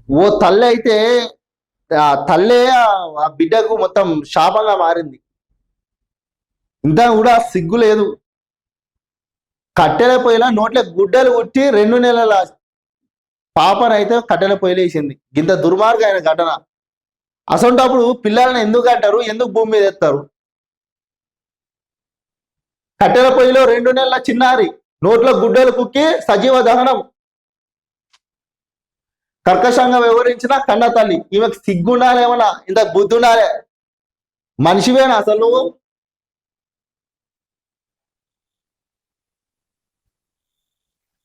ఓ తల్లి అయితే ఆ తల్లే ఆ బిడ్డకు మొత్తం శాపంగా మారింది. ఇంత కూడా సిగ్గు లేదు. కట్టెల పొయ్యిలా నోట్ల గుడ్డలు కొట్టి 2 నెలల పాపనైతే కట్టెల పొయ్యిలో వేసింది. ఇంత దుర్మార్గమైన ఘటన. అసొంటప్పుడు పిల్లల్ని ఎందుకు అంటారు, ఎందుకు భూమి మీద ఎత్తారు? కట్టెల పొయ్యిలో 2 నెలల చిన్నారి నోట్లో గుడ్డలు కుక్కి సజీవ దహనం. కర్కశంగా వ్యవహరించిన కన్న తల్లి. ఈమెకు సిగ్గుండాలి, ఏమన్నా ఇంత బుద్ధి ఉండాలి. మనిషివేనా అసలు నువ్వు?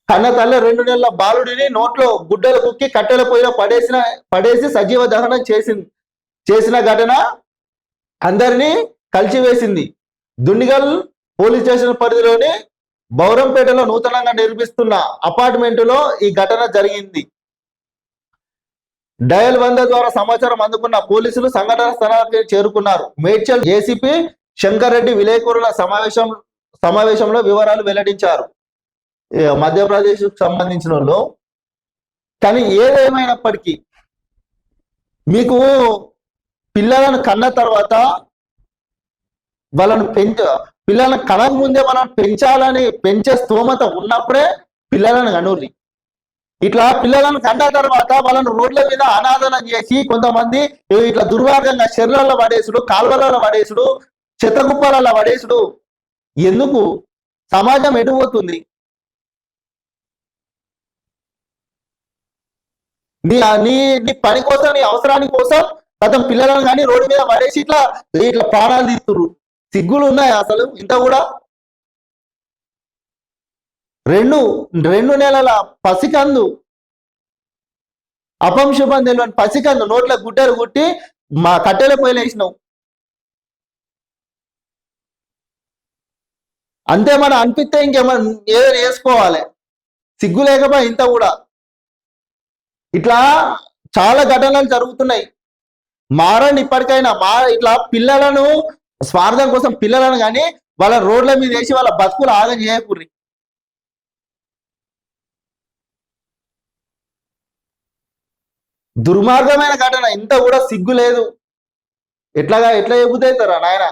కన్న తల్లి 2 నెలల బాలుడిని నోట్లో గుడ్డలు కుక్కి కట్టెల పొయ్యిలో పడేసి సజీవ దహనం చేసిన ఘటన అందరినీ కలిచివేసింది. దుండిగల్ పోలీస్ స్టేషన్ పరిధిలోని బౌరంపేటలో నూతనంగా నిర్మిస్తున్న అపార్ట్మెంటులో ఈ ఘటన జరిగింది. డయల్ 100 ద్వారా సమాచారం అందుకున్న పోలీసులు సంఘటన స్థలానికి చేరుకున్నారు. మేడ్చల్ ఏసీపీ శంకర్ రెడ్డి విలేకరుల సమావేశంలో వివరాలు వెల్లడించారు. మధ్యప్రదేశ్ సంబంధించిన వాళ్ళు. కానీ ఏదేమైనప్పటికీ మీకు పిల్లలను కన్న తర్వాత వాళ్ళను పిల్లలను కనక ముందే మనం పెంచే స్తోమత ఉన్నప్పుడే పిల్లలను కనుర్రి. ఇట్లా పిల్లలను కన్న తర్వాత వాళ్ళను రోడ్ల మీద అనాదనం చేసి కొంతమంది ఇట్లా దుర్మార్గంగా చెర్లలో పడేసుడు, కాల్వలలో పడేసుడు, చెత్తకుప్పలలో పడేసుడు. ఎందుకు? సమాజం ఎటుపోతుంది? నీ నీ నీ పని కోసం, నీ అవసరాని కోసం గతం పిల్లలను కానీ రోడ్డు మీద పడేసి ఇట్లా ఇట్లా ప్రాణాలు తీస్తున్నారు. సిగ్గులు ఉన్నాయి అసలు ఇంత కూడా? 2 నెలల పసికందు, అపంశుభం తెలియని పసికందు నోట్ల గుడ్డలు కుట్టి మా కట్టెల పొయ్యిలు వేసినావు. అంతే, మనం అనిపిస్తే ఇంకేమన్నా ఏదైనా వేసుకోవాలి. సిగ్గు లేకపోయి ఇంత కూడా. ఇట్లా చాలా ఘటనలు జరుగుతున్నాయి. మారండి ఇప్పటికైనా. ఇట్లా పిల్లలను స్వార్థం కోసం పిల్లలను కానీ వాళ్ళ రోడ్ల మీద వేసి వాళ్ళ బతుకులు ఆగం చేయకూర్రి. దుర్మార్గమైన ఘటన. ఇంత కూడా సిగ్గు లేదు. ఎట్లా చెబుతారా నాయన?